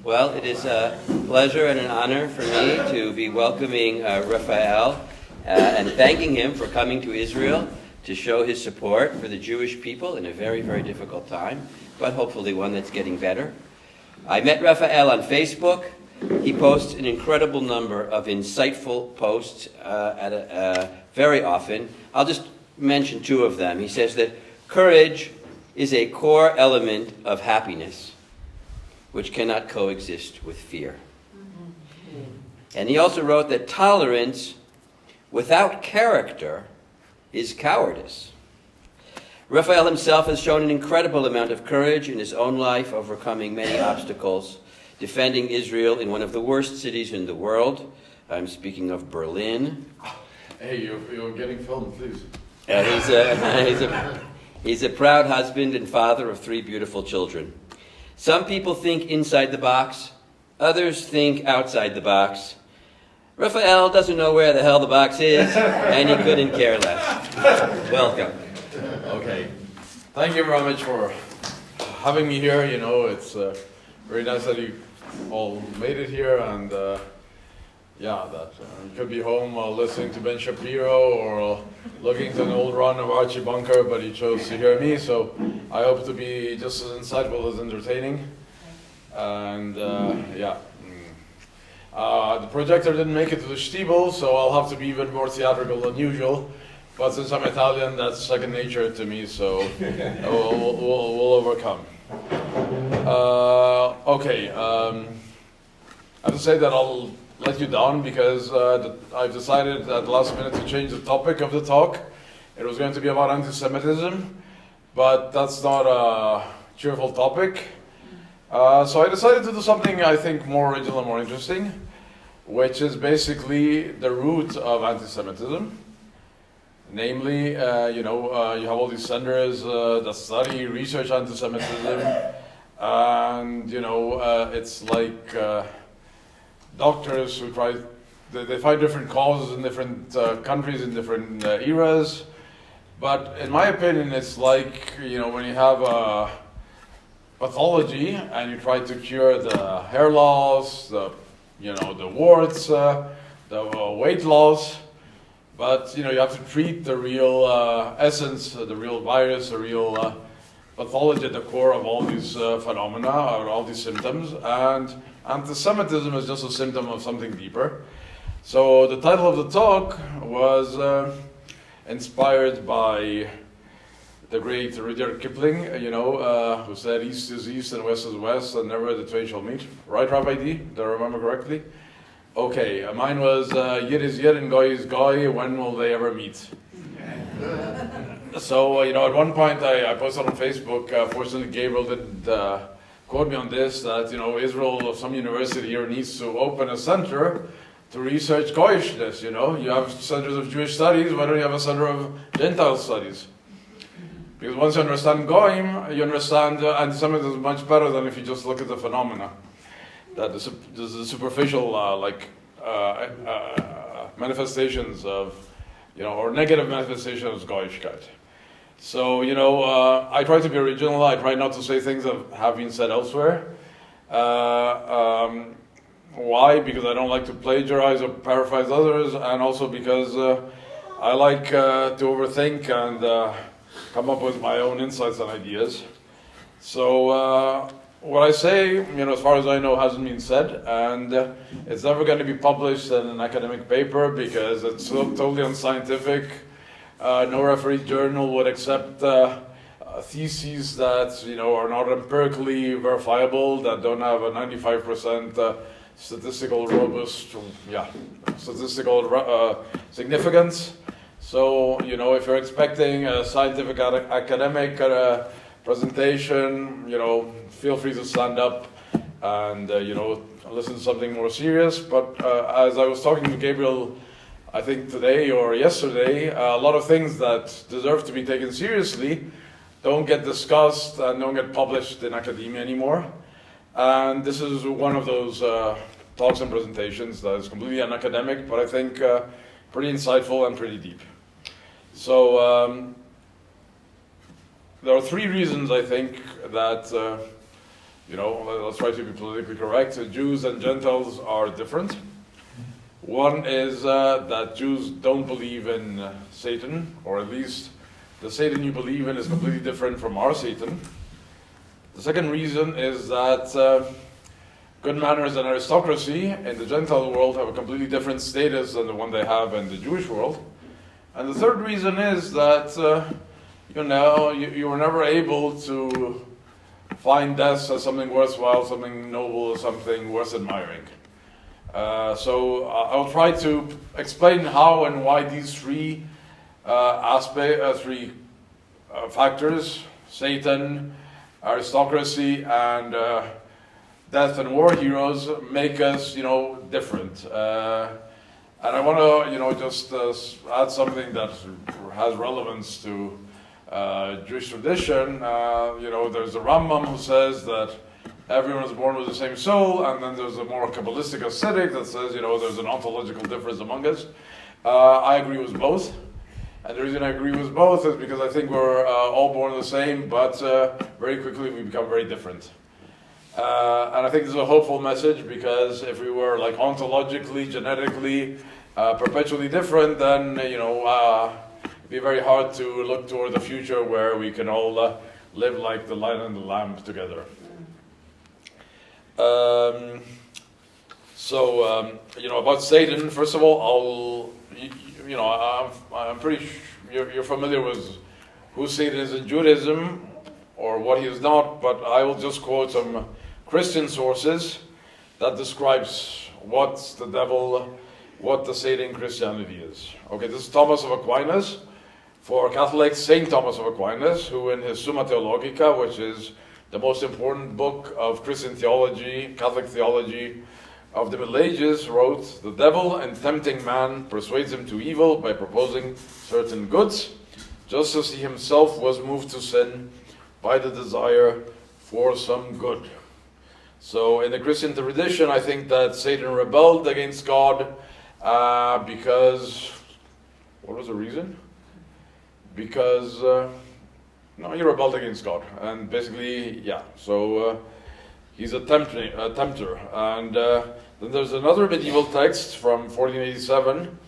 Well, it is a pleasure and an honor for me to be welcoming Raphael and thanking him for coming to Israel to show his support for the Jewish people in a very, very difficult time, but hopefully one that's getting better. I met Raphael on Facebook. He posts an incredible number of insightful posts very often. I'll just mention two of them. He says that courage is a core element of happiness, which cannot coexist with fear. And he also wrote that tolerance without character is cowardice. Raphael himself has shown an incredible amount of courage in his own life, overcoming many obstacles, defending Israel in one of the worst cities in the world. I'm speaking of Berlin. Hey, you're getting filmed, please. He's a proud husband and father of 3 beautiful children. Some people think inside the box, others think outside the box. Raphael doesn't know where the hell the box is, and he couldn't care less. Welcome. Okay. Thank you very much for having me here. You know, it's very nice that you all made it here, and that you could be home listening to Ben Shapiro or looking to an old run of Archie Bunker, but you chose to hear me, so I hope to be just as insightful as entertaining. And the projector didn't make it to the Stiebel, so I'll have to be even more theatrical than usual. But since I'm Italian, that's second nature to me, so we'll overcome. I have to say that I'll let you down because I've decided at the last minute to change the topic of the talk. It was going to be about anti-Semitism, but that's not a cheerful topic. So I decided to do something I think more original and more interesting, which is basically the root of anti-Semitism. Namely, you have all these centers that study, research anti-Semitism, and it's like doctors who they find different causes in different countries in different eras. But in my opinion, it's like when you have a pathology and you try to cure the hair loss, the warts, the weight loss. But you have to treat the real essence, the real virus, the real pathology at the core of all these phenomena, or all these symptoms. And anti-Semitism is just a symptom of something deeper. So the title of the talk was inspired by the great Rudyard Kipling, who said East is East and West is West, and never the twain shall meet. Right, Rabbi D? Do I remember correctly? Okay, mine was Yid is Yid and Goy is Goy, when will they ever meet? So, at one point I posted on Facebook, fortunately Gabriel didn't quote me on this, that, Israel, some university here needs to open a center to research Goyishness, You have centers of Jewish studies, why don't you have a center of Gentile studies? Because once you understand Goyim, you understand anti-Semitism much better than if you just look at the phenomena. That the superficial manifestations of, or negative manifestations of Goyishkeit. So, I try to be original. I try not to say things that have been said elsewhere. Why? Because I don't like to plagiarize or paraphrase others, and also because I like to overthink and come up with my own insights and ideas. So, what I say, as far as I know, hasn't been said, and it's never going to be published in an academic paper because it's totally unscientific. No referee journal would accept theses that are not empirically verifiable, that don't have a 95% statistical significance. So if you're expecting a scientific academic presentation, feel free to stand up and listen to something more serious. But as I was talking to Gabriel, I think today or yesterday, a lot of things that deserve to be taken seriously don't get discussed and don't get published in academia anymore. And this is one of those talks and presentations that is completely unacademic, but I think pretty insightful and pretty deep. So there are 3 reasons I think that let's try to be politically correct. Jews and Gentiles are different. One is that Jews don't believe in Satan, or at least the Satan you believe in is completely different from our Satan. The second reason is that good manners and aristocracy in the Gentile world have a completely different status than the one they have in the Jewish world. And the third reason is that you were never able to find death as something worthwhile, something noble, something worth admiring. So I'll try to explain how and why these three factors, Satan, aristocracy, and death and war heroes, make us, different. And I want to, just add something that has relevance to Jewish tradition. There's a Rambam who says that everyone is born with the same soul, and then there's a more Kabbalistic ascetic that says, there's an ontological difference among us. I agree with both. And the reason I agree with both is because I think we're all born the same, but very quickly we become very different. And I think this is a hopeful message, because if we were ontologically, genetically, perpetually different, then, it'd be very hard to look toward the future where we can all live like the lion and the lamb together. About Satan, first of all, I'm pretty sure you're familiar with who Satan is in Judaism, or what he is not, but I will just quote some Christian sources that describes what the Satan in Christianity is. Okay, this is Thomas of Aquinas. For Catholics, Saint Thomas of Aquinas, who in his Summa Theologica, which is the most important book of Christian theology, Catholic theology of the Middle Ages, wrote, "The devil, in tempting man, persuades him to evil by proposing certain goods, just as he himself was moved to sin by the desire for some good." So in the Christian tradition, I think that Satan rebelled against God because, what was the reason? Because, he rebelled against God. And basically, so he's a tempter. And then there's another medieval text from 1487,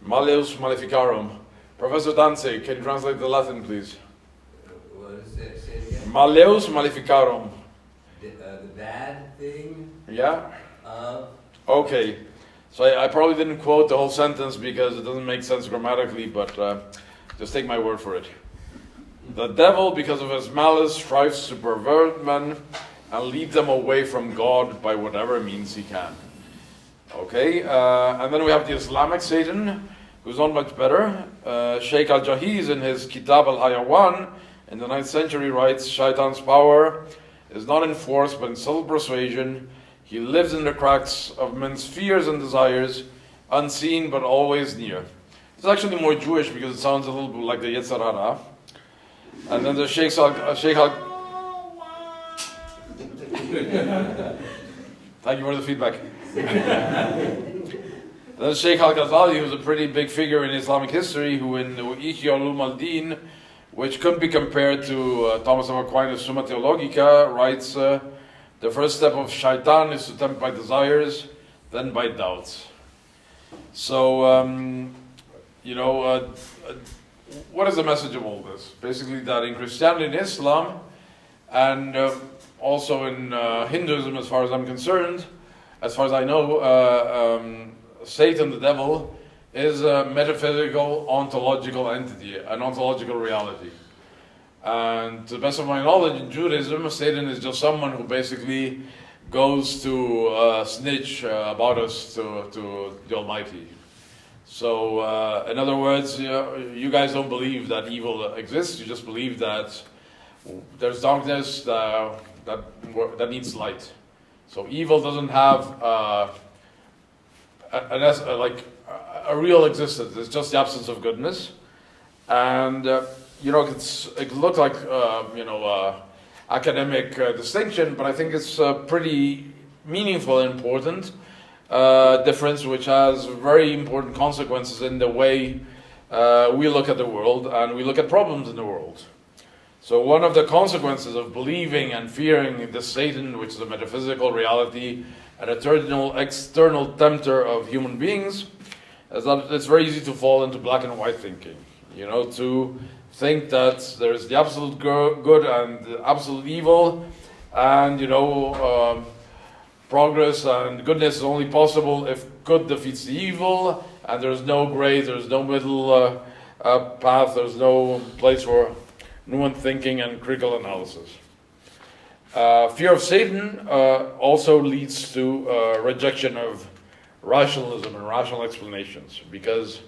Malleus Maleficarum. Professor Danzig, can you translate the Latin, please? What is it? Say it again. Malleus Maleficarum. The bad thing? Yeah? Okay. So I probably didn't quote the whole sentence because it doesn't make sense grammatically, but just take my word for it. "The devil, because of his malice, strives to pervert men and lead them away from God by whatever means he can." Okay, and then we have the Islamic Satan, who's not much better. Sheikh al-Jahiz in his Kitab al-Hayawan in the 9th century writes, "Shaitan's power is not in force but in subtle persuasion. He lives in the cracks of men's fears and desires, unseen but always near." It's actually more Jewish because it sounds a little bit like the Yetzer Hara. And then the Sheikh Thank you for the feedback. Then Sheikh al-Ghazali, who's a pretty big figure in Islamic history, who in Ihya Ulum al-Din, which couldn't be compared to Thomas of Aquinas' Summa Theologica, writes, "The first step of shaitan is to tempt by desires, then by doubts." So, what is the message of all this? Basically that in Christianity and Islam, and also in Hinduism, as far as I'm concerned, as far as I know, Satan, the devil, is a metaphysical, ontological entity, an ontological reality. And to the best of my knowledge, in Judaism, Satan is just someone who basically goes to snitch about us to the Almighty. So, in other words, you guys don't believe that evil exists. You just believe that there's darkness that needs light. So, evil doesn't have a real existence. It's just the absence of goodness. And it can look like academic distinction, but I think it's pretty meaningful and important. Difference which has very important consequences in the way we look at the world and we look at problems in the world. So one of the consequences of believing and fearing this Satan, which is a metaphysical reality, an eternal external tempter of human beings, is that it's very easy to fall into black and white thinking. To think that there's the absolute good and the absolute evil, and progress and goodness is only possible if good defeats the evil, and there's no gray, there's no middle path, there's no place for nuanced thinking and critical analysis. Fear of Satan also leads to rejection of rationalism and rational explanations, because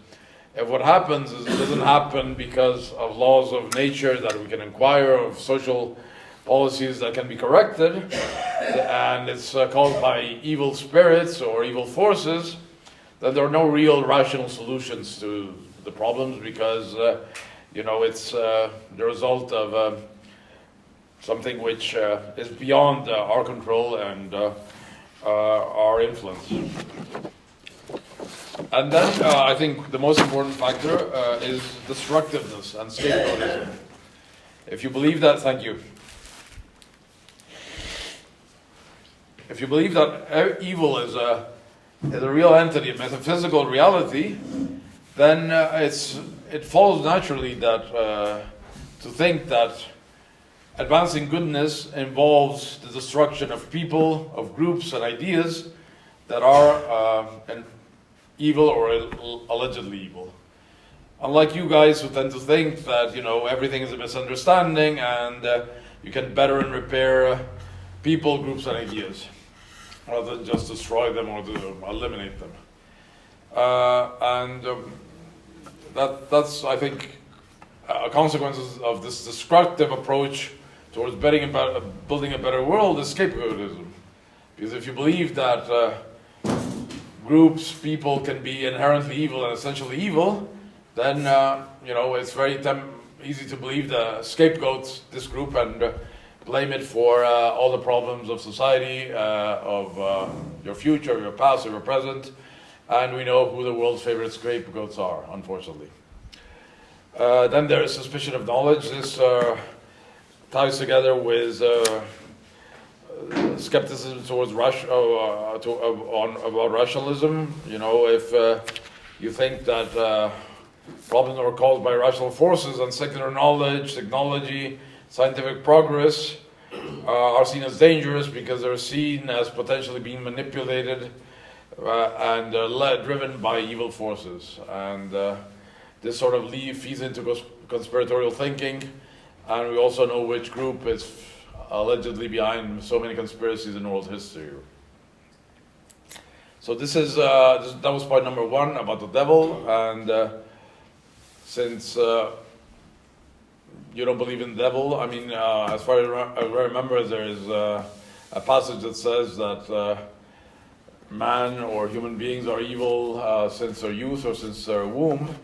if what happens is it doesn't happen because of laws of nature that we can inquire, of social policies that can be corrected, and it's caused by evil spirits or evil forces, then there are no real rational solutions to the problems, because it's the result of something which is beyond our control and our influence. And then I think the most important factor is destructiveness and scapegoatism. If you believe that, thank you. If you believe that evil is a real entity, a metaphysical reality, then it follows naturally that to think that advancing goodness involves the destruction of people, of groups, and ideas that are evil or allegedly evil. Unlike you guys who tend to think that everything is a misunderstanding and you can better and repair people, groups, and ideas, rather than just destroy them or to eliminate them. That's I think consequences of this destructive approach towards building a better world is scapegoatism. Because if you believe that groups, people can be inherently evil and essentially evil, then it's very easy to believe the scapegoat this group and blame it for all the problems of society, of your future, your past, your present, and we know who the world's favorite scapegoats are, unfortunately. Then there is suspicion of knowledge. This ties together with skepticism towards about rationalism. If you think that problems are caused by rational forces and secular knowledge, technology, scientific progress are seen as dangerous because they're seen as potentially being manipulated and driven by evil forces. And this sort of feeds into conspiratorial thinking, and we also know which group is allegedly behind so many conspiracies in world history. So that was point number one about the devil, and since you don't believe in the devil, I mean, as far as I remember, there is a passage that says that man or human beings are evil since their youth or since their womb,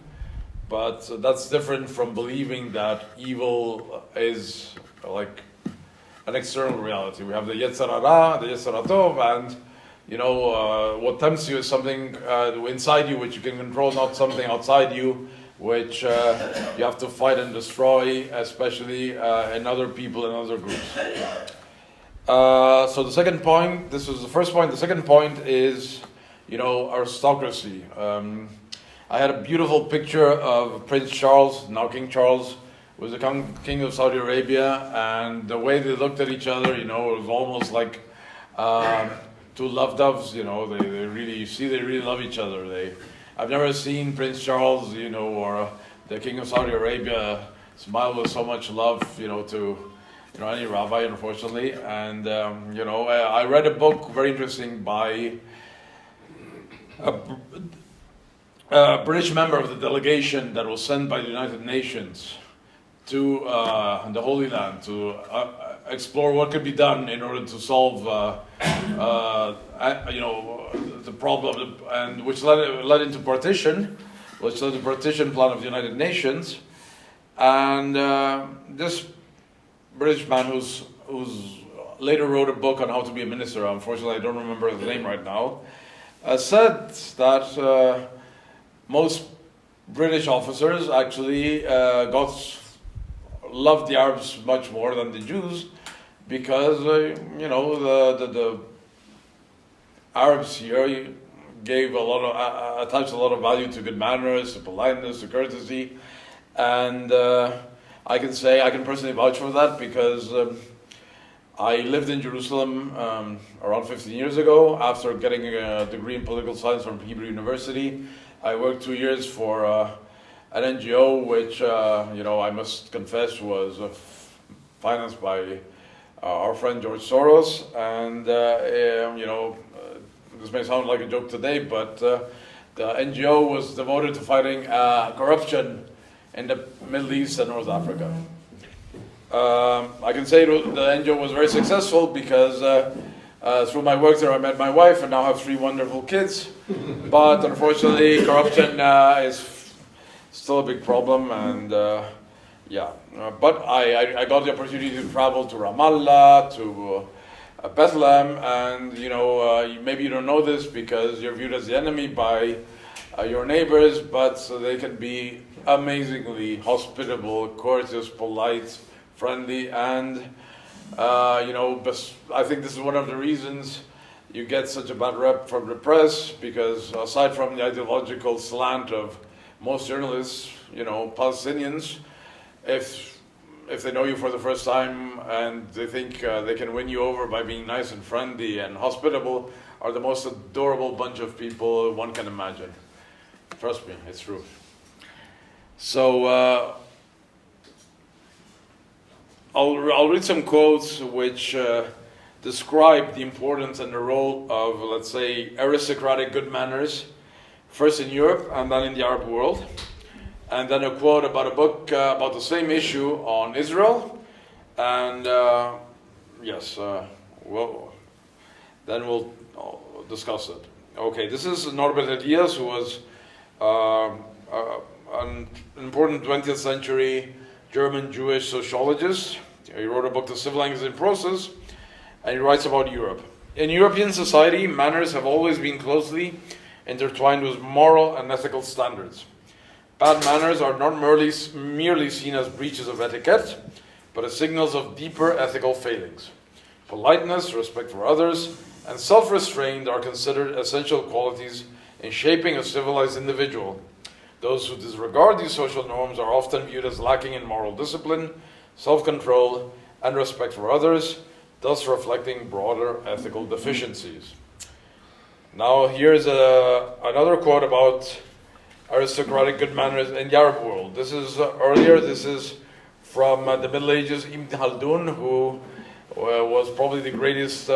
but that's different from believing that evil is like an external reality. We have the Yetzer Hara, the Yetzer Tov, and what tempts you is something inside you which you can control, not something outside you which you have to fight and destroy, especially in other people and other groups. So the second point, this was the first point. The second point is, aristocracy. I had a beautiful picture of Prince Charles, now King Charles, was the king of Saudi Arabia, and the way they looked at each other, it was almost like two love doves. They really love each other. I've never seen Prince Charles, or the king of Saudi Arabia smile with so much love, to any rabbi, unfortunately. And I read a book very interesting by a British member of the delegation that was sent by the United Nations to the Holy Land to explore what could be done in order to solve the problem, and which led into partition, which led to the partition plan of the United Nations. And this British man who's later wrote a book on how to be a minister, unfortunately I don't remember his name right now, said that most British officers actually got loved the Arabs much more than the Jews, because the Arabs here gave attached a lot of value to good manners, to politeness, to courtesy, and I can personally vouch for that, because I lived in Jerusalem around 15 years ago. After getting a degree in political science from Hebrew University, I worked 2 years for an NGO, which I must confess was financed by our friend George Soros, and this may sound like a joke today, but the NGO was devoted to fighting corruption in the Middle East and North Africa. I can say the NGO was very successful because through my work there I met my wife and now have 3 wonderful kids. But unfortunately, corruption is still a big problem, and but I got the opportunity to travel to Ramallah, to Bethlehem, and maybe you don't know this because you're viewed as the enemy by your neighbors, but they can be amazingly hospitable, courteous, polite, friendly, and I think this is one of the reasons you get such a bad rep from the press, because aside from the ideological slant of most journalists, Palestinians, if they know you for the first time and they think they can win you over by being nice and friendly and hospitable, are the most adorable bunch of people one can imagine. Trust me, it's true. So I'll read some quotes which describe the importance and the role of, let's say, aristocratic good manners, first in Europe and then in the Arab world. And then a quote about a book about the same issue on Israel. And then we'll discuss it. Okay, this is Norbert Elias, who was an important 20th century German Jewish sociologist. He wrote a book, The Civil Language in Process, and he writes about Europe. In European society, manners have always been closely intertwined with moral and ethical standards. Bad manners are not merely seen as breaches of etiquette, but as signals of deeper ethical failings. Politeness, respect for others, and self-restraint are considered essential qualities in shaping a civilized individual. Those who disregard these social norms are often viewed as lacking in moral discipline, self-control, and respect for others, thus reflecting broader ethical deficiencies. Now here's another quote about aristocratic good manners in the Arab world. This is This is from the Middle Ages, Ibn Khaldun, who was probably the greatest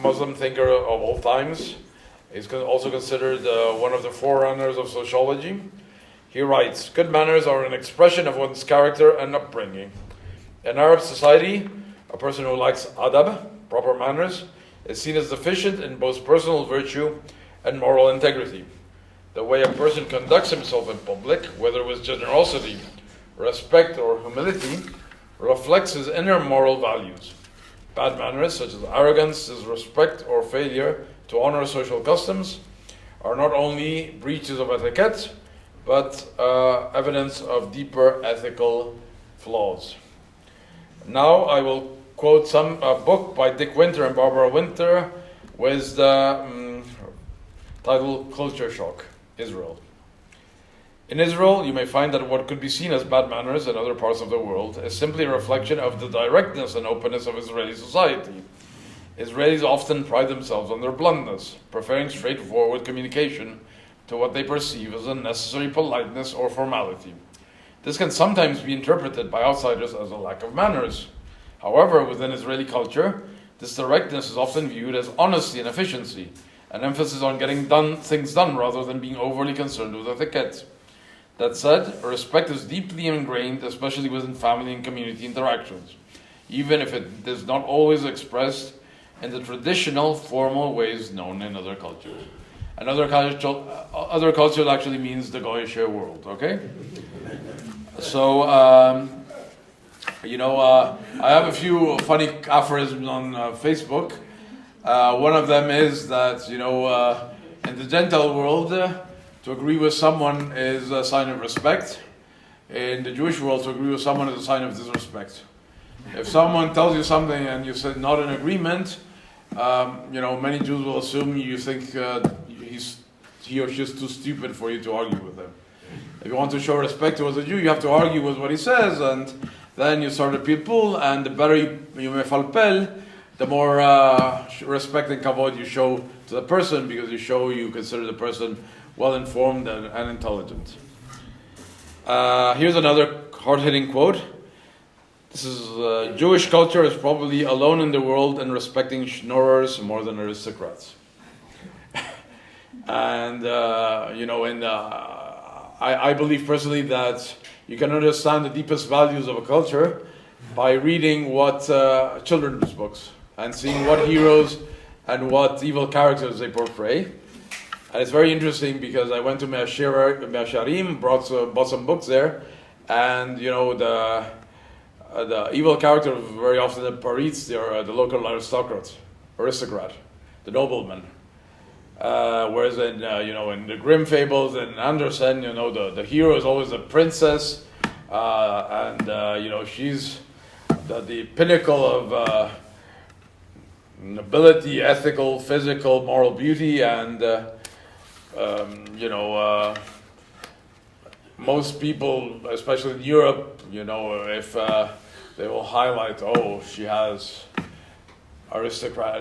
Muslim thinker of all times. He's also considered one of the forerunners of sociology. He writes, "Good manners are an expression of one's character and upbringing. In Arab society, a person who lacks adab, proper manners, is seen as deficient in both personal virtue and moral integrity. The way a person conducts himself in public, whether with generosity, respect, or humility, reflects his inner moral values. Bad manners, such as arrogance, disrespect, or failure to honor social customs, are not only breaches of etiquette, but evidence of deeper ethical flaws." Now I will quote some book by Dick Winter and Barbara Winter with the title Culture Shock, Israel. In Israel, you may find that what could be seen as bad manners in other parts of the world is simply a reflection of the directness and openness of Israeli society. Israelis often pride themselves on their bluntness, preferring straightforward communication to what they perceive as a necessary politeness or formality. This can sometimes be interpreted by outsiders as a lack of manners. However, within Israeli culture, this directness is often viewed as honesty and efficiency, an emphasis on getting things done rather than being overly concerned with etiquette. That said, respect is deeply ingrained, especially within family and community interactions, even if it is not always expressed in the traditional, formal ways known in other cultures. And other culture actually means the Goyish world, okay? So, I have a few funny aphorisms on Facebook. One of them is that, in the Gentile world, to agree with someone is a sign of respect. in the Jewish world, to agree with someone is a sign of disrespect. If someone tells you something and you said not in agreement, many Jews will assume you think he or she is too stupid for you to argue with him. If you want to show respect towards a Jew, you have to argue with what he says, and then you start a people, and the better you mefalpel, the more respect and kavod you show to the person, because you consider the person well-informed and intelligent. Here's another hard-hitting quote. This is, Jewish culture is probably alone in the world in respecting schnorrers more than aristocrats. And, I believe personally that you can understand the deepest values of a culture by reading what children's books and seeing what heroes and what evil characters they portray. And it's very interesting because I went to Me'asharim, bought some books there, and the evil character very often the Paritz, the local aristocrat, the nobleman. Whereas in the Grimm fables and Andersen, the hero is always the princess, and she's the pinnacle of nobility, ethical, physical, moral beauty, and most people, especially in Europe, if they will highlight, she has an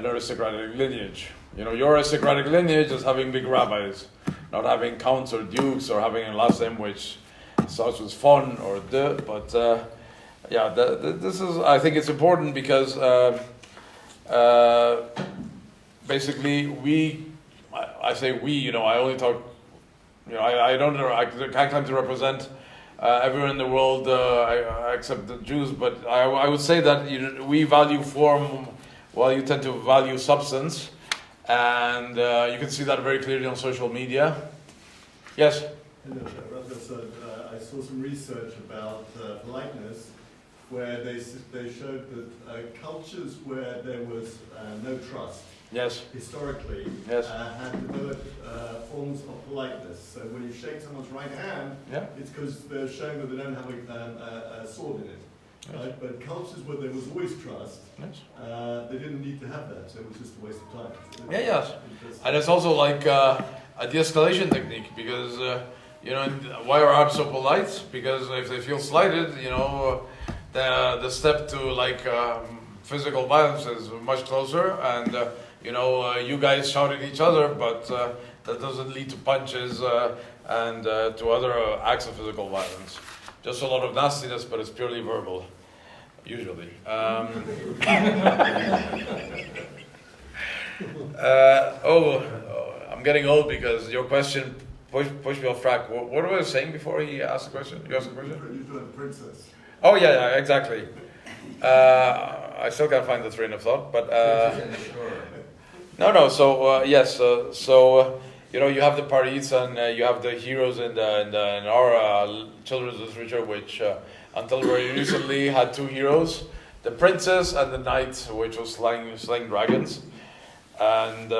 aristocratic lineage. Your aristocratic lineage is having big rabbis, not having counts or dukes, or having a last name which starts with fon or de. But this is, I think it's important because basically I say we, I only talk, I can't claim to represent everyone in the world except the Jews, but I would say that we value form while you tend to value substance. And you can see that very clearly on social media. Yes? Hello, I saw some research about politeness where they showed that cultures where there was no trust, yes, historically, yes, had developed forms of politeness. So when you shake someone's right hand, yeah, it's because they're showing that they don't have a sword in it. yes, Right? But cultures where there was always trust, yes, they didn't need to have that, so it was just a waste of time. yeah, yes. And it's also like a de-escalation technique, because why are Arabs so polite? Because if they feel slighted, the step to physical violence is much closer, and you guys shout at each other, but that doesn't lead to punches and to other acts of physical violence. Just a lot of nastiness, but it's purely verbal, usually. I'm getting old because your question pushed me off track. What was I saying before he asked the question? You asked the question? You're the princess. Oh, yeah, exactly. I still can't find the train of thought, but... No, so, yes, you have the Parits and you have the heroes in our children's literature, which until very recently had two heroes, the princess and the knight, which was slaying dragons. And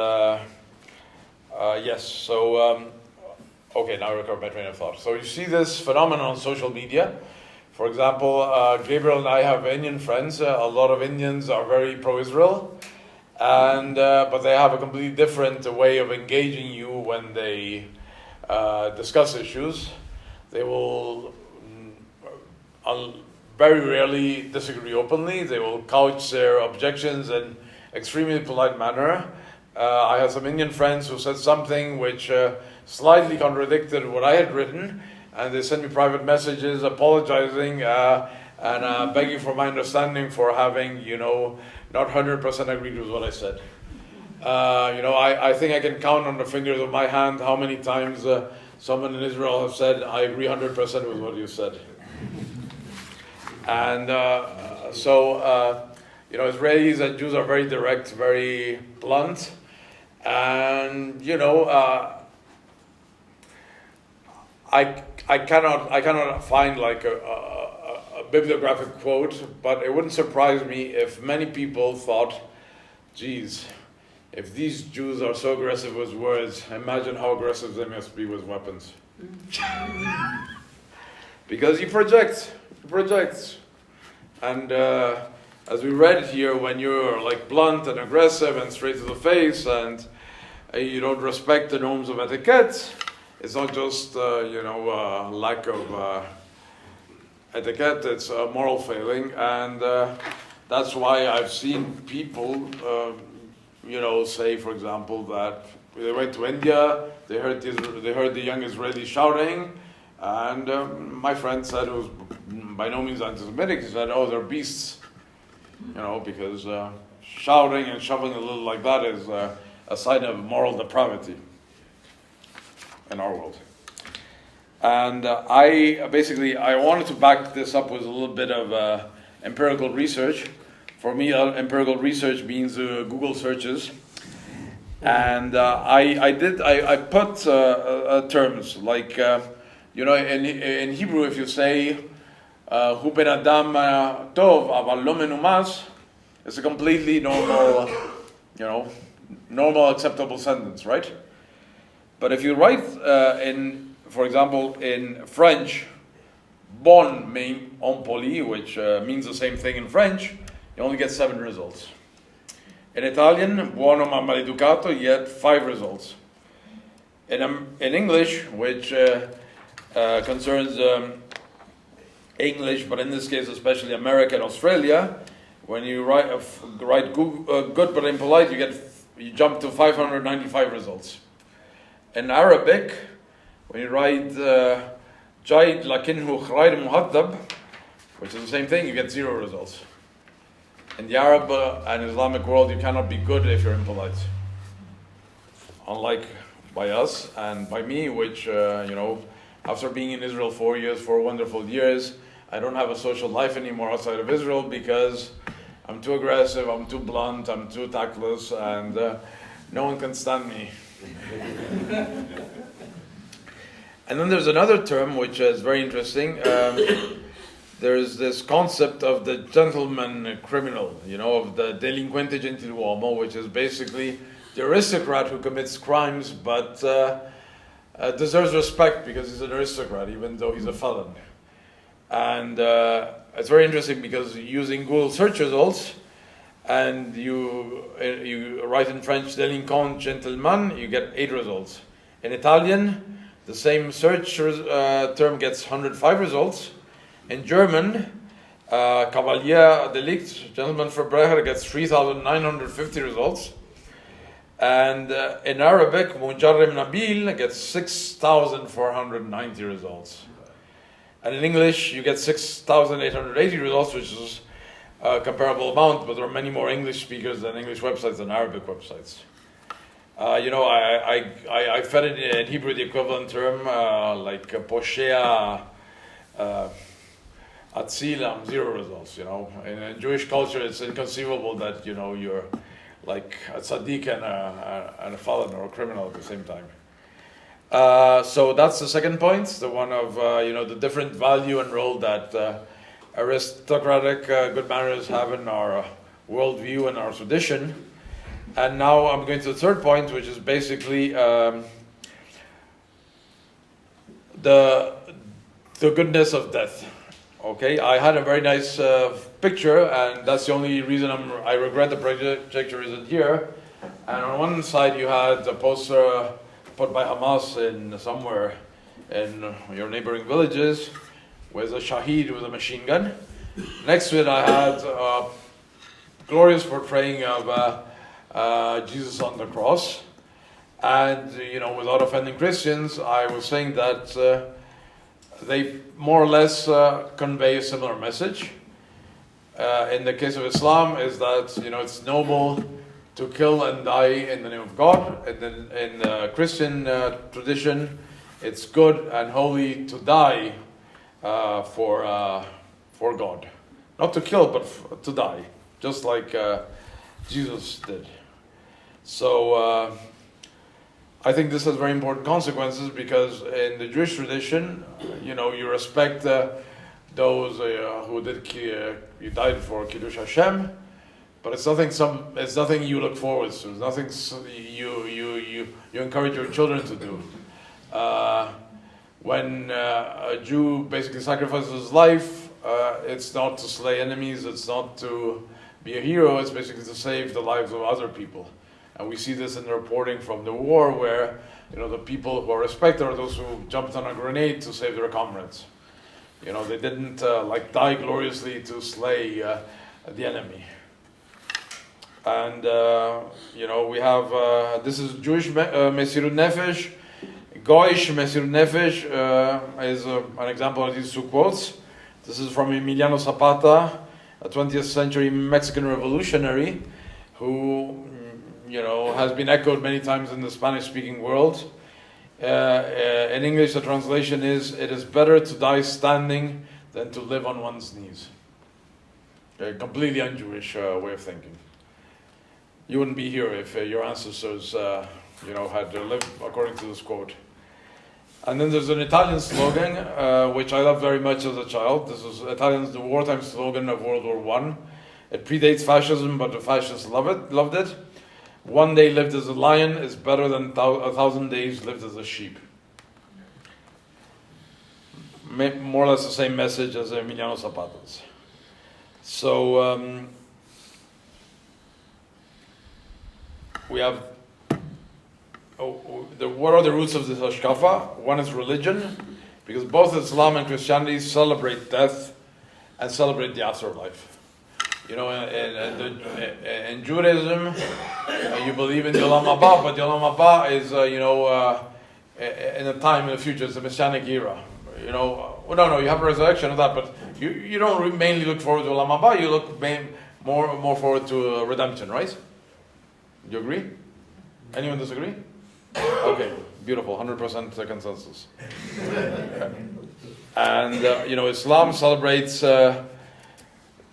yes, so okay, now I recover my train of thought. So you see this phenomenon on social media. For example, Gabriel and I have Indian friends. A lot of Indians are very pro-Israel. And but they have a completely different way of engaging you when they discuss issues. They will very rarely disagree openly. They will couch their objections in extremely polite manner. I have some Indian friends who said something which slightly contradicted what I had written, and they sent me private messages apologizing and begging for my understanding for having, not 100% agreed with what I said. I think I can count on the fingers of my hand how many times someone in Israel has said, I agree 100% with what you said. And Israelis and Jews are very direct, very blunt. And, I cannot find like a bibliographic quote, but it wouldn't surprise me if many people thought, geez, if these Jews are so aggressive with words, imagine how aggressive they must be with weapons. because he projects. And as we read here, when you're like blunt and aggressive and straight to the face, and you don't respect the norms of etiquette, it's not just lack of etiquette, it's a moral failing. And that's why I've seen people say, for example, that they went to India, they heard the young Israelis shouting, and my friend said it was by no means anti-Semitic. He said, "Oh, they're beasts," because shouting and shoving a little like that is a sign of moral depravity in our world. And I wanted to back this up with a little bit of empirical research. For me, empirical research means Google searches. And I put terms like, in Hebrew, if you say, Hu ben adam tov, aval lo menumas, it's a completely normal, normal acceptable sentence, right? But if you write for example, in French, bon mean on poli, which means the same thing in French, you only get 7 results. In Italian, buono ma maleducato, you get 5 results. In English, which concerns English, but in this case especially America and Australia, when you write good but impolite, you jump to 595 results. In Arabic, when you write jaid lakinhu khayr muhaddab, which is the same thing, you get 0 results. In the Arab and Islamic world, you cannot be good if you're impolite. Unlike by us and by me, which, after being in Israel 4 wonderful years, I don't have a social life anymore outside of Israel because I'm too aggressive, I'm too blunt, I'm too tactless, and no one can stand me. And then there's another term which is very interesting. There's this concept of the gentleman criminal, of the delinquente gentiluomo, which is basically the aristocrat who commits crimes but deserves respect because he's an aristocrat, even though he's a felon. And it's very interesting because using Google search results, and you write in French delinquent gentleman, you get 8 results. In Italian, the same search term gets 105 results. In German, Cavalier Delict, gentleman Verbrecher, gets 3,950 results. And in Arabic, Mujarrim Nabil gets 6,490 results. And in English, you get 6,880 results, which is a comparable amount, but there are many more English speakers than English websites than Arabic websites. I fed it in Hebrew the equivalent term, like Poshea, Atzilam, 0 results, In Jewish culture, it's inconceivable that, you're like a tzaddik and a felon or a criminal at the same time. So that's the second point, the one of, the different value and role that aristocratic good manners have in our worldview and our tradition. And now I'm going to the third point, which is basically the goodness of death. Okay, I had a very nice picture, and that's the only reason I regret the projector isn't here. And on one side you had a poster put by Hamas in somewhere in your neighboring villages with a shaheed with a machine gun. Next to it I had a glorious portraying of Jesus on the cross. And, without offending Christians, I was saying that they more or less convey a similar message. In the case of Islam, is that it's noble to kill and die in the name of God. In the Christian tradition, it's good and holy to die for God, not to kill, but to die, just like Jesus did. So I think this has very important consequences because in the Jewish tradition, you respect those who you died for Kiddush Hashem, but it's nothing you look forward to. It's nothing you encourage your children to do. when a Jew basically sacrifices his life, it's not to slay enemies, it's not to be a hero, it's basically to save the lives of other people. And we see this in the reporting from the war where, the people who are respected are those who jumped on a grenade to save their comrades. They didn't die gloriously to slay the enemy. And, we have, this is Jewish Mesirut Nefesh. Goyish Mesirut Nefesh is an example of these two quotes. This is from Emiliano Zapata, a 20th century Mexican revolutionary who, has been echoed many times in the Spanish-speaking world. In English, the translation is, "It is better to die standing than to live on one's knees." A completely un-Jewish way of thinking. You wouldn't be here if your ancestors, had lived according to this quote. And then there's an Italian slogan, which I loved very much as a child. This is the wartime slogan of World War I. It predates fascism, but the fascists loved it. "One day lived as a lion is better than 1,000 days lived as a sheep." More or less the same message as Emiliano Zapata's. So we have, what are the roots of this hashkafa? One is religion, because both Islam and Christianity celebrate death and celebrate the afterlife. In Judaism, you believe in the Olam Haba, but the Olam Haba is, in a time in the future, it's the Messianic era. No, you have a resurrection of that, but you don't mainly look forward to Olam Haba, you look more forward to redemption, right? Do you agree? Anyone disagree? Okay, beautiful, 100% consensus. And, Islam celebrates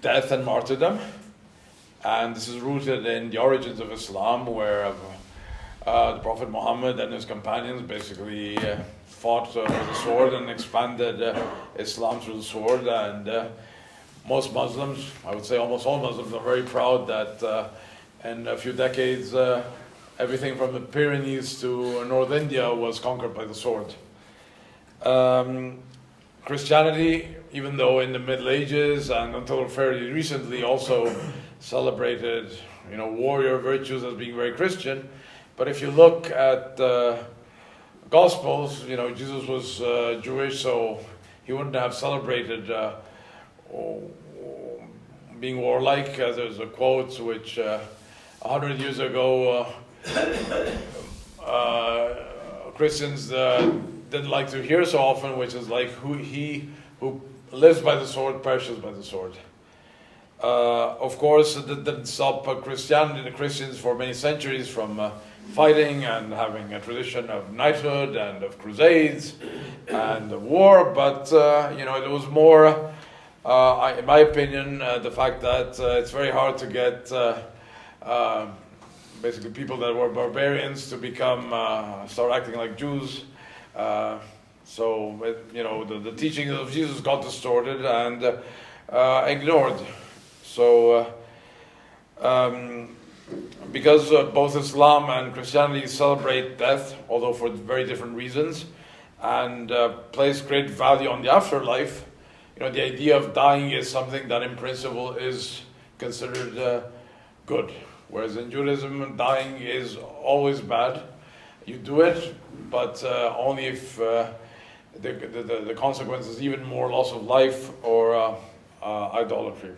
death and martyrdom, and this is rooted in the origins of Islam, where the Prophet Muhammad and his companions basically fought with the sword and expanded Islam through the sword. And most Muslims, I would say almost all Muslims, are very proud that in a few decades everything from the Pyrenees to North India was conquered by the sword. Christianity, even though in the Middle Ages and until fairly recently also celebrated, warrior virtues as being very Christian, but if you look at the Gospels, Jesus was Jewish, so he wouldn't have celebrated being warlike. There's a quote which 100 years ago Christians didn't like to hear so often, which is like, he who lives by the sword perishes by the sword. Of course, it didn't stop Christianity, the Christians, for many centuries from fighting and having a tradition of knighthood and of crusades and of war, but it was more, in my opinion, the fact that it's very hard to get basically people that were barbarians to start acting like Jews. The teachings of Jesus got distorted and ignored. So, because both Islam and Christianity celebrate death, although for very different reasons, and place great value on the afterlife, the idea of dying is something that in principle is considered good. Whereas in Judaism, dying is always bad. You do it, but only if the consequence is even more loss of life or idolatry.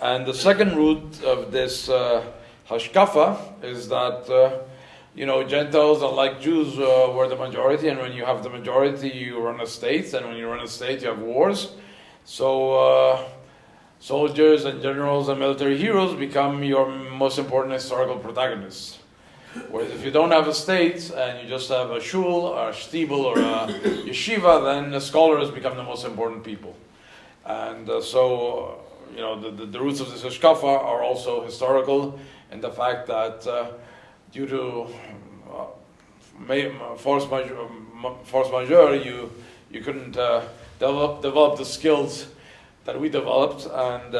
And the second root of this hashkafa is that Gentiles, unlike Jews, were the majority, and when you have the majority, you run a state, and when you run a state, you have wars. So soldiers and generals and military heroes become your most important historical protagonists. Whereas if you don't have a state and you just have a shul or a shtibel or a yeshiva, then the scholars become the most important people. And the roots of this hashkafa are also historical in the fact that due to force majeure, you couldn't develop the skills that we developed, and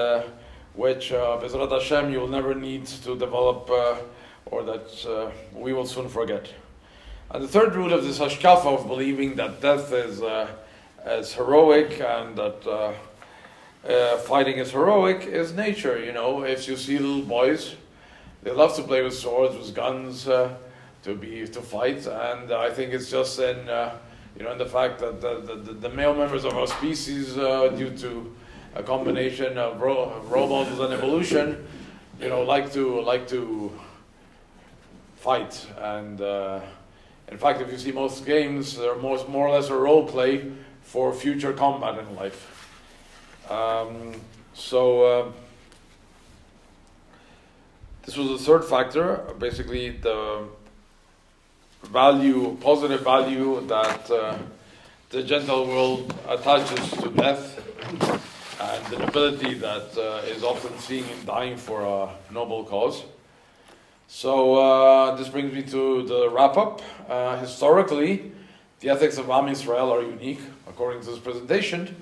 which Bezrat Hashem you will never need to develop, or that we will soon forget. And the third root of this hashkafa of believing that death is heroic and that fighting is heroic is nature. If you see little boys, they love to play with swords, with guns, to fight, and I think it's just in the fact that the male members of our species, due to a combination of role models and evolution, like to fight. And in fact, if you see most games, they're more or less a role play for future combat in life. This was the third factor, basically the positive value that the Gentile world attaches to death, and the nobility that is often seen in dying for a noble cause. So this brings me to the wrap-up. Historically, the ethics of Am Yisrael are unique, according to this presentation,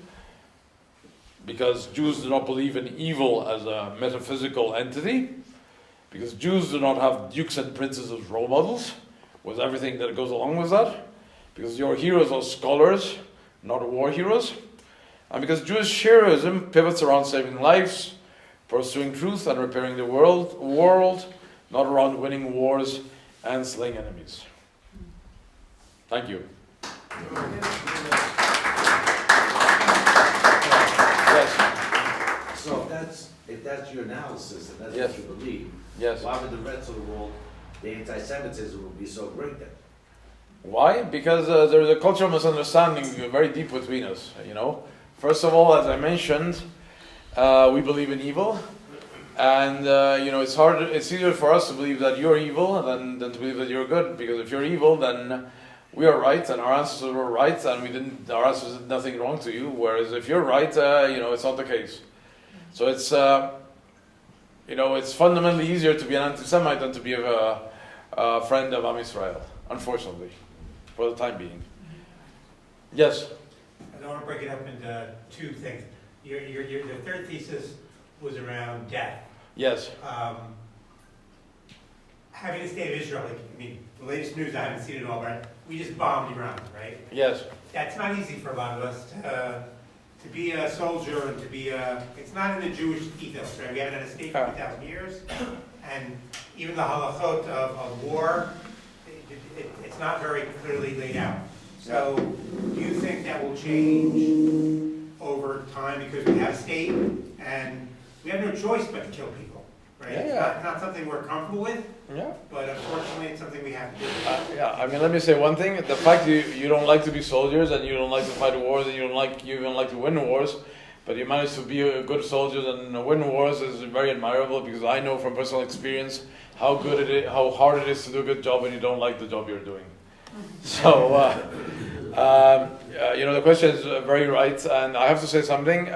because Jews do not believe in evil as a metaphysical entity, because Jews do not have dukes and princes as role models, with everything that goes along with that, because your heroes are scholars, not war heroes, and because Jewish heroism pivots around saving lives, pursuing truth, and repairing the world, not around winning wars and slaying enemies. Thank you. Yes. So if that's your analysis and that's Yes. what you believe, Yes. why would the rest of the world, the anti-Semitism would be so great then? Why? Because there's a cultural misunderstanding very deep between us. First of all, as I mentioned, we believe in evil, and it's easier for us to believe that you're evil than to believe that you're good. Because if you're evil, then we are right, and our ancestors were right, and our ancestors did nothing wrong to you. Whereas if you're right, it's not the case. So it's fundamentally easier to be an anti-Semite than to be a friend of Am Yisrael, unfortunately, for the time being. Yes? I want to break it up into two things. The third thesis was around death. Yes. Having the state of Israel, the latest news, I haven't seen it all, but we just bombed Iran, right? Yes. That's not easy for a lot of us to be a soldier and to be it's not in the Jewish ethos, right? We haven't had a state for 2,000 years, and even the halachot of war, it's not very clearly laid out. So, do you think that will change over time because we have a state and we have no choice but to kill people, right? Yeah. It's not something we're comfortable with, Yeah. but unfortunately it's something we have to do. Let me say one thing. The fact you don't like to be soldiers and you don't like to fight wars and you even like to win wars, but you manage to be a good soldier and win wars is very admirable, because I know from personal experience how hard it is to do a good job when you don't like the job you're doing. So, the question is very right, and I have to say something.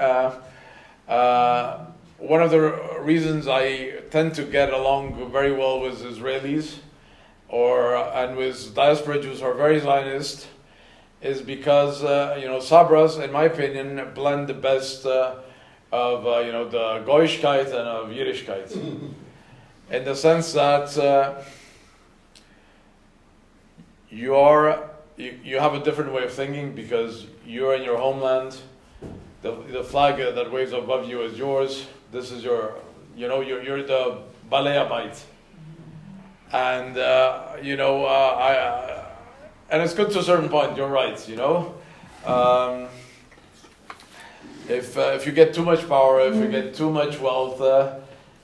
One of the reasons I tend to get along very well with Israelis and with diaspora Jews who are very Zionist is because Sabras, in my opinion, blend the best of the Goyishkeit and of Yiddishkeit, in the sense that you have a different way of thinking because you're in your homeland. The flag that waves above you is yours. This is you're the Balei Habayit. And and it's good to a certain point. You're right. If you get too much power, if you get too much wealth,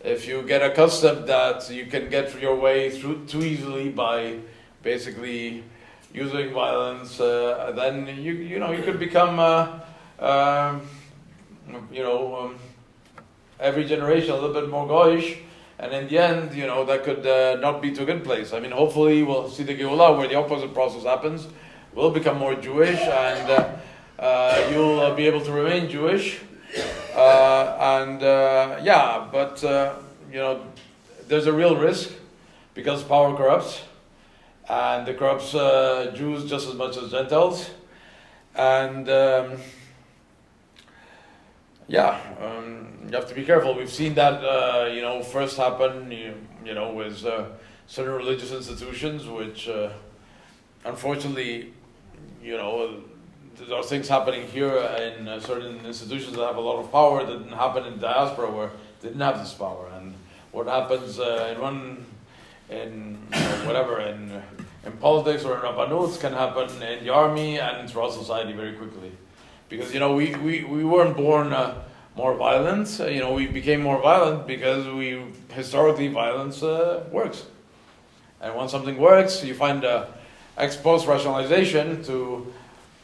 if you get accustomed that you can get your way through too easily by basically using violence, then you could become every generation a little bit more goyish, and in the end, that could not be to a good place. Hopefully we'll see the Geulah where the opposite process happens. We'll become more Jewish, and you'll be able to remain Jewish. But there's a real risk because power corrupts, and it corrupts Jews just as much as Gentiles, and you have to be careful. We've seen that first happen with certain religious institutions which unfortunately, there are things happening here in certain institutions that have a lot of power that didn't happen in diaspora where they didn't have this power. And what happens in politics or in Rabbanut can happen in the army and throughout society very quickly. Because, we weren't born more violent. We became more violent because historically violence works. And when something works, you find ex post rationalization to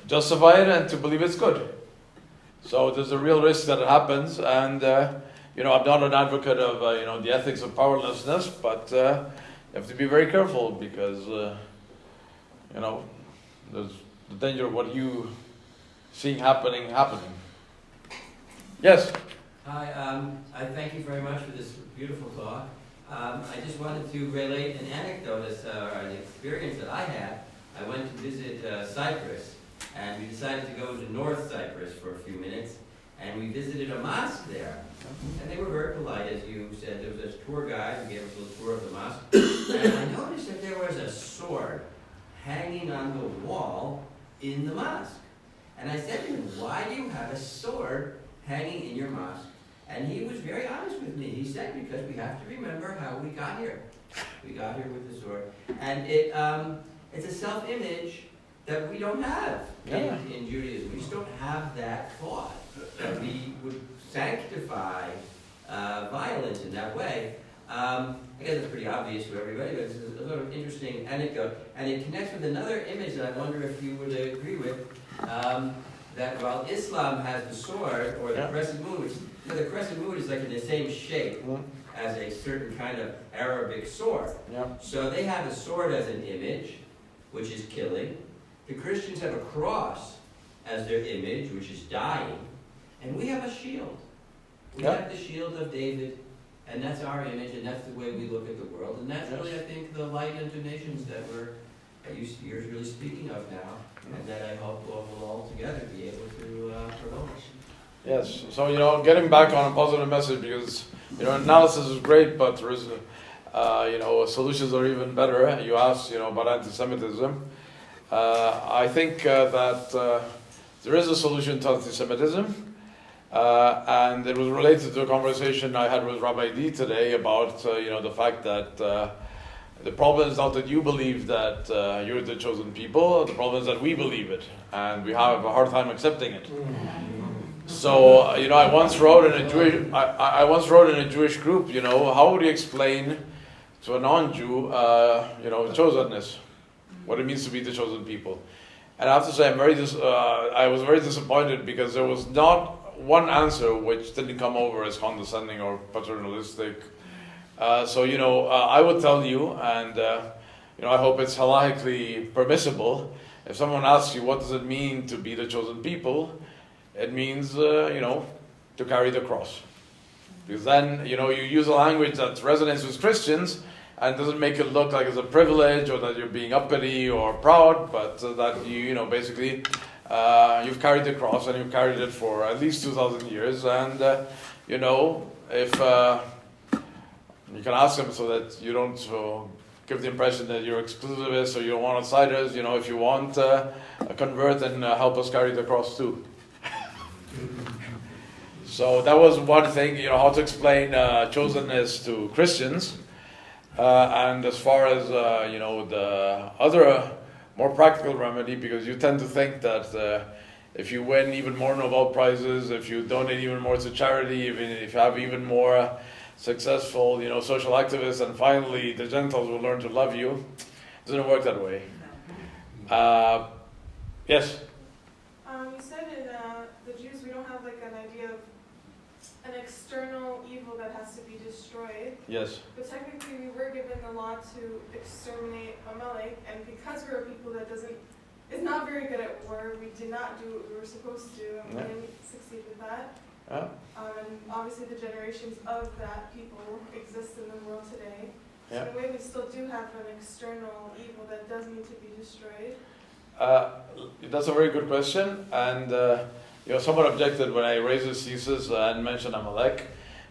justify it and to believe it's good. So there's a real risk that it happens. And, I'm not an advocate of, the ethics of powerlessness, but you have to be very careful because, there's the danger of what you seeing happening. Yes? Hi, I thank you very much for this beautiful talk. I just wanted to relate an anecdote, or an experience that I had. I went to visit Cyprus, and we decided to go to North Cyprus for a few minutes, and we visited a mosque there. And they were very polite, as you said. There was a tour guide who gave us a little tour of the mosque. And I noticed that there was a sword hanging on the wall in the mosque. And I said to him, why do you have a sword hanging in your mosque? And he was very honest with me. He said, because we have to remember how we got here. We got here with the sword. And it's a self-image that we don't have in Judaism. We just don't have that thought that we would sanctify violence in that way. I guess it's pretty obvious to everybody, but it's a little interesting anecdote. And it connects with another image that I wonder if you would agree with. That while Islam has the sword, or the crescent moon, which the crescent moon is like in the same shape as a certain kind of Arabic sword. So they have a sword as an image, which is killing. The Christians have a cross as their image, which is dying. And we have a shield. We have the shield of David, and that's our image, and that's the way we look at the world. And that's really, I think, the light unto nations that you're really speaking of now, and that I hope we'll all together be able to promote. Yes. So, getting back on a positive message, because, analysis is great, but there is, solutions are even better. You asked, about anti-Semitism. I think that there is a solution to anti-Semitism. And it was related to a conversation I had with Rabbi D today about, the fact that the problem is not that you believe that you're the chosen people. The problem is that we believe it, and we have a hard time accepting it. So, I once wrote in a Jewish group, how would you explain to a non-Jew, chosenness, what it means to be the chosen people? And I have to say, I was very disappointed because there was not one answer which didn't come over as condescending or paternalistic. I would tell you, and I hope it's halachically permissible. If someone asks you what does it mean to be the chosen people, it means to carry the cross. Because then you use a language that resonates with Christians and doesn't make it look like it's a privilege or that you're being uppity or proud, but that you basically you've carried the cross and you've carried it for at least 2,000 years, and if you can ask them so that you don't give the impression that you're exclusivist or you don't want outsiders. If you want, convert and help us carry the cross too. So that was one thing, how to explain chosenness to Christians. And as far as, the other more practical remedy, because you tend to think that if you win even more Nobel Prizes, if you donate even more to charity, even if you have even more successful, social activists, and finally the Gentiles will learn to love you. It doesn't work that way. Yes? You said in the Jews we don't have like an idea of an external evil that has to be destroyed. Yes. But technically we were given the law to exterminate Amalek, and because we're a people that is not very good at war, we did not do what we were supposed to, and we didn't succeed with that. And obviously the generations of that people exist in the world today. So in a way we still do have an external evil that does need to be destroyed. That's a very good question, and someone objected when I raised this thesis and mentioned Amalek.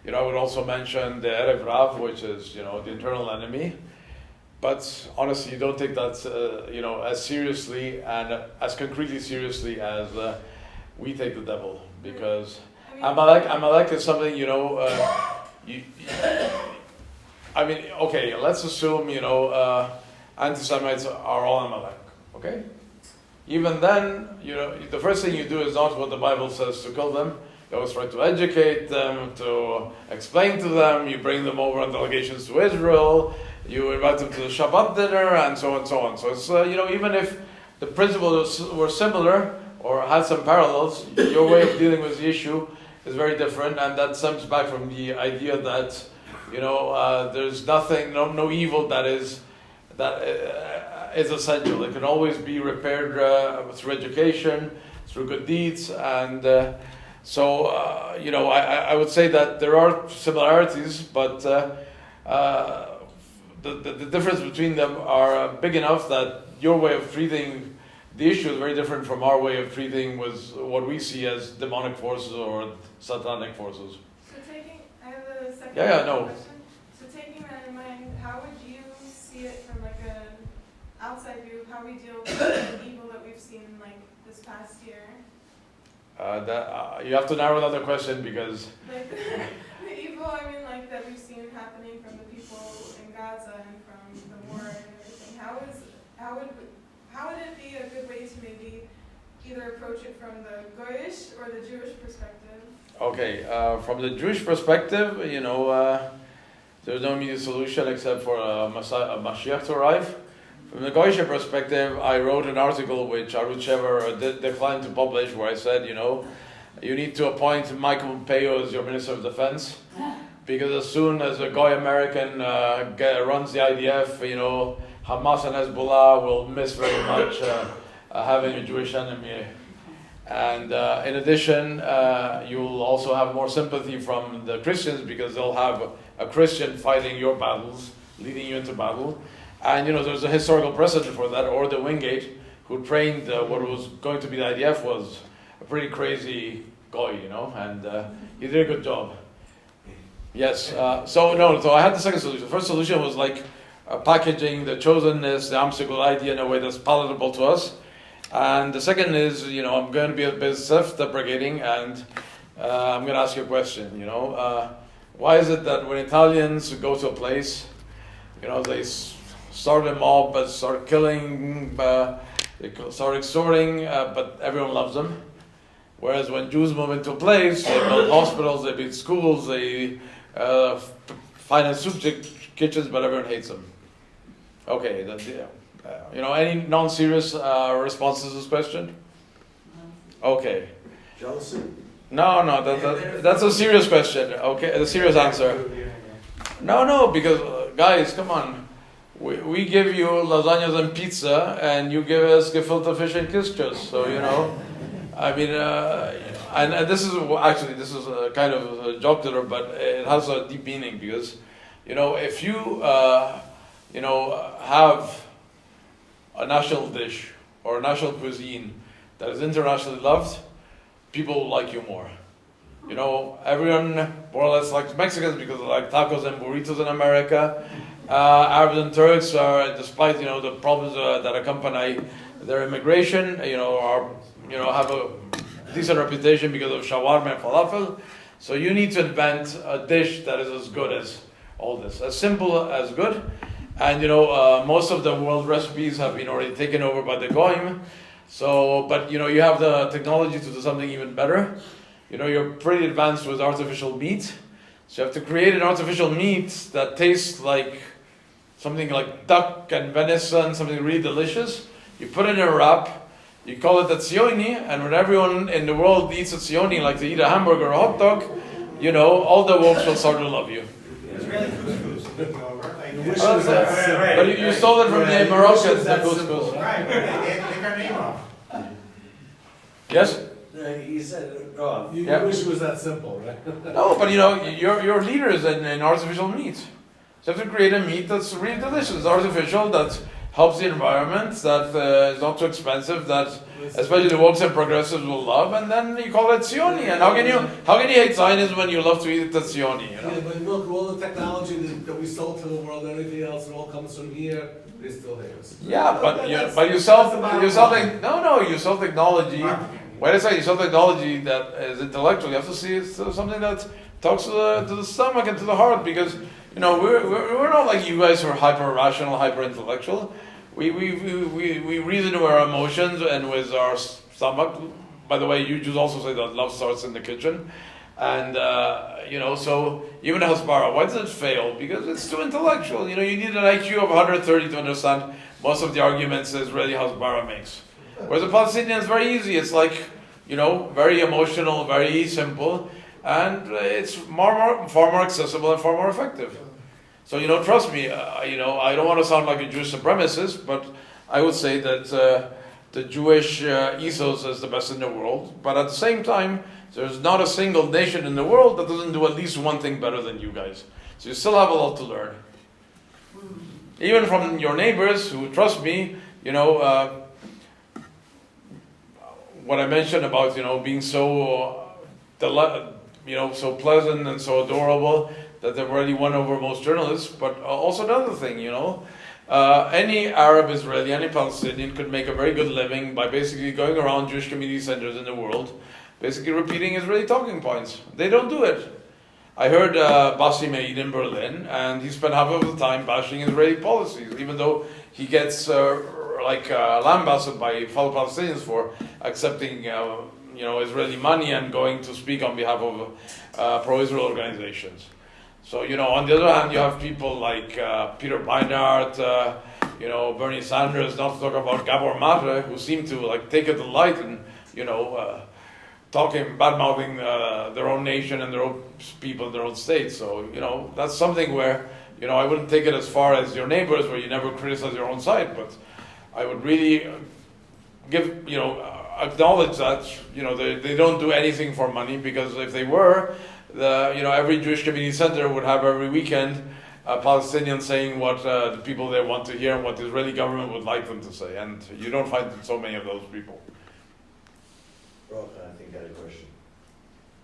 I would also mention the Erev Rav, which is the internal enemy. but honestly, you don't take that as seriously and as concretely seriously as we take the devil, because Amalek is something okay, let's assume anti-Semites are all Amalek, okay? Even then, the first thing you do is not what the Bible says to kill them. You always try to educate them, to explain to them. You bring them over on delegations to Israel. You invite them to the Shabbat dinner, and so on and so on. So it's even if the principles were similar or had some parallels, your way of dealing with the issue is very different, and that stems back from the idea that there's nothing, no evil that is essential. It can always be repaired through education, through good deeds, and I would say that there are similarities, but the difference between them are big enough that your way of treating the issue is very different from our way of treating with what we see as demonic forces or satanic forces. I have a second no. question. So taking that in mind, how would you see it from like an outside view of how we deal with the evil that we've seen like this past year? You have to narrow down the question, because Like the evil, that we've seen happening from the people in Gaza and from the war and everything. How would it be a good way to maybe either approach it from the Goyish or the Jewish perspective? Okay, from the Jewish perspective, there's no immediate solution except for a Mashiach to arrive. From the Goyish perspective, I wrote an article which Arutz Shever declined to publish, where I said, you need to appoint Michael Pompeo as your Minister of Defense, because as soon as a Goy American runs the IDF, Hamas and Hezbollah will miss very much having a Jewish enemy. And in addition, you'll also have more sympathy from the Christians, because they'll have a Christian fighting your battles, leading you into battle. And there's a historical precedent for that. Or the Wingate, who trained what was going to be the IDF, was a pretty crazy guy, and he did a good job. Yes. So I had the second solution. The first solution was packaging the chosenness, the Amsigul idea in a way that's palatable to us. And the second is, I'm going to be a bit self-deprecating, and I'm going to ask you a question. Why is it that when Italians go to a place, they start a mob, but start killing, they start extorting, but everyone loves them? Whereas when Jews move into a place, they build hospitals, they build schools, they finance soup kitchens, but everyone hates them. Okay, any non-serious responses to this question? Okay. Jealousy? No, that's a serious question. Okay, a serious answer. No, because guys, come on. We give you lasagnas and pizza, and you give us gefilte fish and kiskus. So and this is a kind of a jocular, but it has a deep meaning, because if you have a national dish or a national cuisine that is internationally loved, people like you more. Everyone more or less likes Mexicans because they like tacos and burritos in America. Arabs and Turks are, despite the problems that accompany their immigration, have a decent reputation because of shawarma and falafel. So you need to invent a dish that is as good as all this, as simple as good. And most of the world recipes have been already taken over by the Goyim. So, but you have the technology to do something even better. You're pretty advanced with artificial meat. So you have to create an artificial meat that tastes like something like duck and venison, something really delicious. You put it in a wrap, you call it a tzioni, and when everyone in the world eats a tzioni, like they eat a hamburger or a hot dog, all the wolves will start to love you. Israeli couscous. But you stole it from the Moroccans, the couscous. Right, but they take our name off. Yes? He said, You Yeah. wish it was that simple, right? No, but your leader is in artificial meat. So you have to create a meat that's really delicious, artificial, that helps the environment, that is not too expensive, that especially the woke and progressives will love, and then you call it Zioni. And how can you hate Zionism when you love to eat it at Zioni? You know? Yeah, but look, all the technology that we sold to the world and everything else, it all comes from here. They still hate us. Yeah, but you sell technology. When I say you sell technology that is intellectual, you have to see it's something that talks to the stomach and to the heart, because we're not like you guys who are hyper rational, hyper intellectual. We reason with our emotions and with our stomach. By the way, you Jews also say that love starts in the kitchen. And, so even Hasbara, why does it fail? Because it's too intellectual. You need an IQ of 130 to understand most of the arguments that Israeli Hasbara makes. Whereas the Palestinian is very easy. It's like, very emotional, very simple. And it's far more accessible and far more effective. So, trust me, I don't want to sound like a Jewish supremacist, but I would say that the Jewish ethos is the best in the world. But at the same time, there's not a single nation in the world that doesn't do at least one thing better than you guys. So you still have a lot to learn. Even from your neighbors who, trust me, what I mentioned about, being so, so pleasant and so adorable, that they've already won over most journalists. But also another thing, any Arab Israeli, any Palestinian could make a very good living by basically going around Jewish community centers in the world, basically repeating Israeli talking points. They don't do it. I heard Bassi Meid in Berlin, and he spent half of the time bashing Israeli policies, even though he gets lambasted by fellow Palestinians for accepting Israeli money and going to speak on behalf of pro-Israel organizations. So, on the other hand, you have people like Peter Beinart, Bernie Sanders, not to talk about Gabor Mate, who seem to take a delight in, talking, bad-mouthing their own nation and their own people in their own state. So, that's something where, I wouldn't take it as far as your neighbors, where you never criticize your own side, but I would really acknowledge that, they don't do anything for money, because if they were, every Jewish community center would have every weekend Palestinians saying what the people they want to hear and what the Israeli government would like them to say, and you don't find so many of those people. Roch, I think I had a question.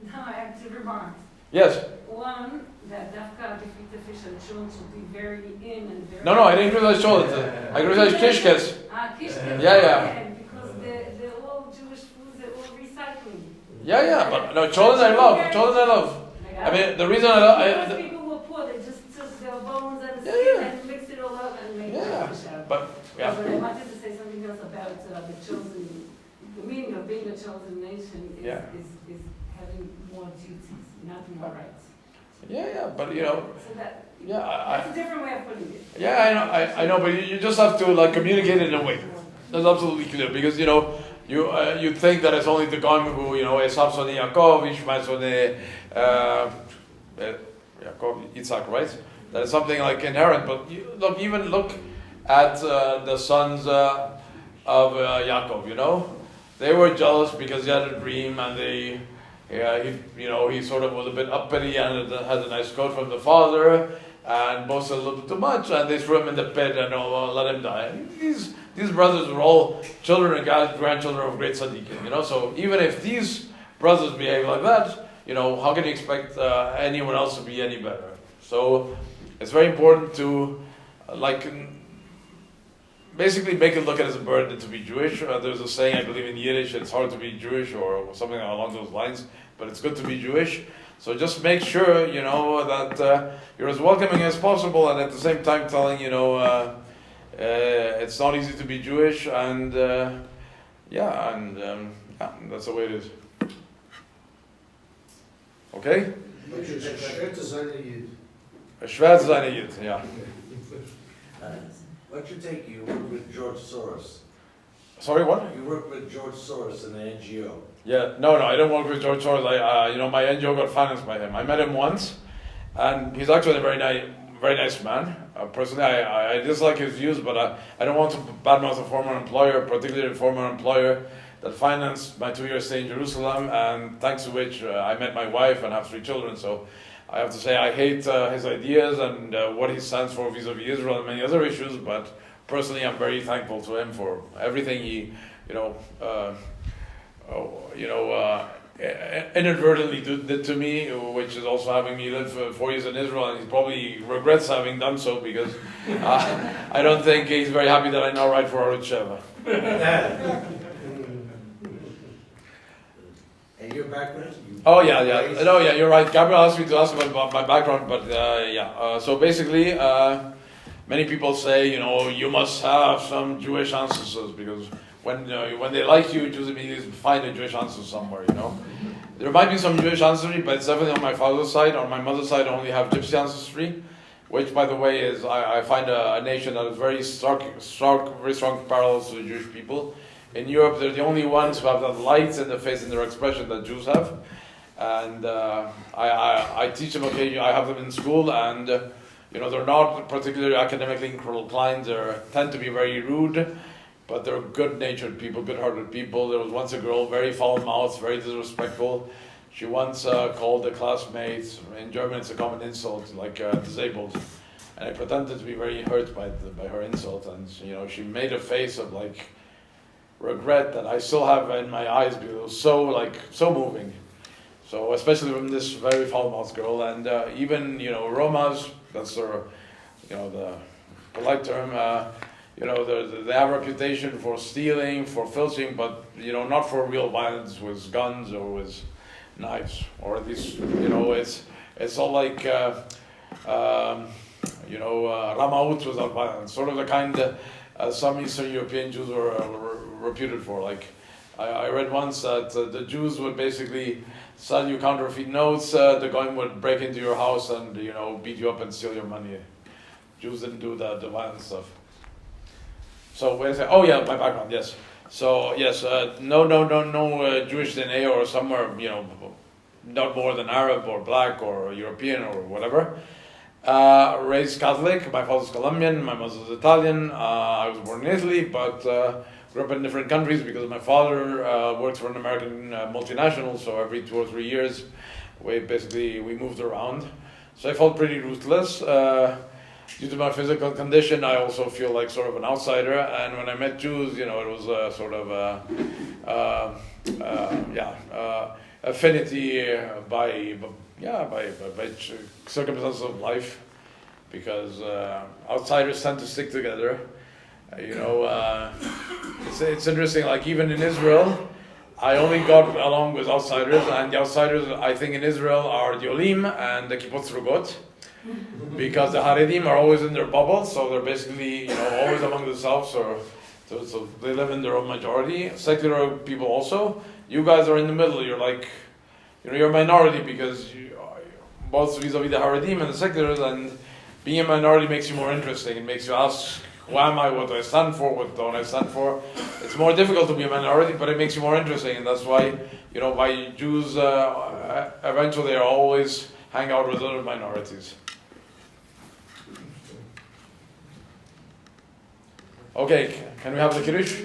No, I have 2 remarks. Yes. One, that Dafka defeat official Chon should be very in and very... No, I didn't criticize Cholet. I criticized Kishkes. Kishkes. Yeah. Because they're all Jewish foods, they're all recycling. Yeah, but no, Cholet I love. I mean, the reason Because people were poor, they just took their bones and skin and mixed it all up and made fish out. But I wanted to say something else about the chosen, the meaning of being a chosen nation is having more duties, not more rights. But So that's a different way of putting it. Yeah, I know, but you just have to communicate it in a way that's absolutely clear, because you think that it's only the Goyim who Esav Soni Yaakov, Ishmael Soni Yaakov, Yitzhak, right? That is something inherent. But look at the sons of Yaakov. They were jealous because he had a dream, and he sort of was a bit uppity and had a nice coat from the father, and boasted a little bit too much, and they threw him in the pit and let him die. These brothers were all children and grandchildren of great tzaddikim, So even if these brothers behave like that, how can you expect anyone else to be any better? So it's very important to basically make it look at it as a burden to be Jewish. There's a saying, I believe in Yiddish, it's hard to be Jewish or something along those lines, but it's good to be Jewish. So just make sure, that you're as welcoming as possible, and at the same time telling, it's not easy to be Jewish, and that's the way it is. Okay? Schwer zu sein Yid, yeah. What's your take? You work with George Soros. Sorry, what? You work with George Soros in the NGO. Yeah, no, I don't work with George Soros. My NGO got financed by him. I met him once, and he's actually a very nice man. Personally, I dislike his views, but I don't want to badmouth a former employer, particularly a former employer that financed my 2-year stay in Jerusalem, and thanks to which I met my wife and have 3 children. So I have to say I hate his ideas and what he stands for vis-a-vis Israel and many other issues, but personally I'm very thankful to him for everything he, inadvertently did to me, which is also having me live for 4 years in Israel, and he probably regrets having done so because I don't think he's very happy that I now write for Arutz Sheva. And your background? Oh yeah. No, yeah, you're right. Gabriel asked me to ask about my background, but so basically, many people say, you must have some Jewish ancestors because when they like you, just immediately find a Jewish ancestor somewhere, There might be some Jewish ancestry, but it's definitely on my father's side. On my mother's side, I only have Gypsy ancestry, which, by the way, is I find a nation that is very strong parallels to the Jewish people. In Europe, they're the only ones who have that light in their face in their expression that Jews have. And I teach them occasionally. I have them in school, and they're not particularly academically inclined. They tend to be very rude, but they're good-natured people, good-hearted people. There was once a girl, very foul-mouthed, very disrespectful. She once called a classmate, in German it's a common insult, like disabled. And I pretended to be very hurt by her insult, and she made a face of regret that I still have in my eyes because it was so moving. So especially from this very foul-mouthed girl, and even Romas, that's their the polite term. They have a reputation for stealing, for filching, but not for real violence with guns or with knives, or at least it's all like Ramaut without violence, sort of the kind some Eastern European Jews were reputed for. I read once that the Jews would basically sell you counterfeit notes. The Goyim would break into your house and beat you up and steal your money. Jews didn't do the violent stuff. So where is it? Oh yeah, my background. Yes. So yes, no Jewish DNA or somewhere not more than Arab or black or European or whatever. Raised Catholic. My father's Colombian. My mother's Italian. I was born in Italy, but grew up in different countries because my father worked for an American multinational. So every 2 or 3 years, we moved around. So I felt pretty ruthless. Due to my physical condition, I also feel like sort of an outsider. And when I met Jews, it was sort of affinity by circumstances of life, because outsiders tend to stick together. It's interesting. Like even in Israel, I only got along with outsiders, and the outsiders I think in Israel are the Olim and the Kibbutz Rugot. Because the Haredim are always in their bubble, so they're basically always among themselves, so they live in their own majority. Secular people also. You guys are in the middle. You're you're a minority because both vis-a-vis the Haredim and the seculars, and being a minority makes you more interesting. It makes you ask, who am I? What do I stand for? What don't I stand for? It's more difficult to be a minority, but it makes you more interesting, and that's why why Jews eventually are always hang out with other minorities. Okay, can we have the Kiddush?